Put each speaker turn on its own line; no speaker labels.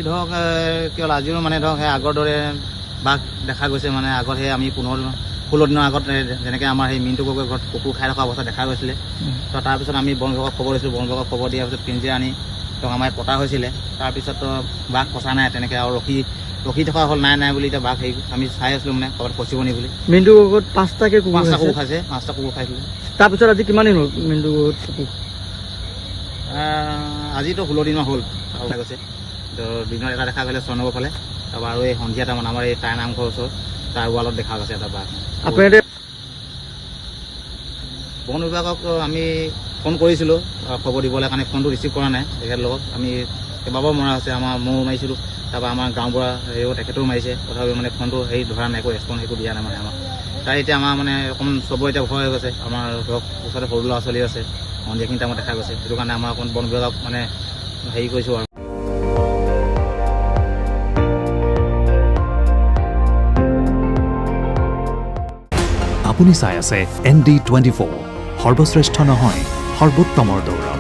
ধৰক কেৱল আজিও মানে ধৰক সেই আগৰ দৰে বাঘ দেখা গৈছে মানে আগত সেই আমি 16 দিনৰ আগত যেনেকৈ আমাৰ সেই মিণ্টু গগৈৰ ঘৰত কুকুৰ খাই থকা অৱস্থা দেখা গৈছিলে তো তাৰপিছত আমি বন বিভাগক খবৰ দিছিলোঁ বন বিভাগক খবৰ দিয়াৰ পিছত পিঞ্জিৰা আনি তেওঁক আমাৰ পতা হৈছিলে তাৰপিছত বাঘ ফচা নাই তেনেকৈ আৰু ৰখি থকা হ'ল নাই বুলি এতিয়া বাঘ হেৰি আমি চাই আছিলোঁ মানে ক'ৰবাত ফচিব নি বুলি
মিণ্টু গগৈত 5টা কুকুৰ
খাইছে 5টা কুকুৰ খাইছিলে
তাৰপিছত আজি কিমান দিন হ'ল মিণ্টু গগৈত কুকুৰ
আজিতো 16 দিন হ'ল কথা কৈছে তো দিনত এটা দেখা গ'লে স্বৰ্ণগড় ফালে তাৰপৰা আৰু এই সন্ধিয়া টাইমত আমাৰ এই তাই নামঘৰ ওচৰত তাৰ ৱালত দেখা গৈছে এটা বাঘ
আপোনালোকে
বন বিভাগক আমি ফোন কৰিছিলোঁ খবৰ দিবলৈ কাৰণে ফোনটো ৰিচিভ কৰা নাই তেখেতৰ লগত আমি কেইবাবাৰো মৰা হৈছে আমাৰ ময়ো মাৰিছিলোঁ তাৰপৰা আমাৰ গাঁওবুঢ়া হেৰিও তেখেতেও মাৰিছে তথাপিও মানে ফোনটো হেৰি ধৰা নাই একো ৰেছপঞ্চ একো দিয়া নাই মানে আমাক তাৰ এতিয়া আমাৰ মানে অকণমান চবৰে এতিয়া ভয় হৈ গৈছে আমাৰ ধৰক ওচৰতে সৰু ল'ৰা ছোৱালী আছে সন্ধিয়াখিনি টাইমত দেখা গৈছে সেইটো কাৰণে আমাৰ অকণ বন বিভাগক মানে হেৰি কৰিছোঁ আৰু
আপুনি চাই আছে ND24 সৰ্বশ্ৰেষ্ঠ নহয় সৰ্বোত্তমৰ দৌৰ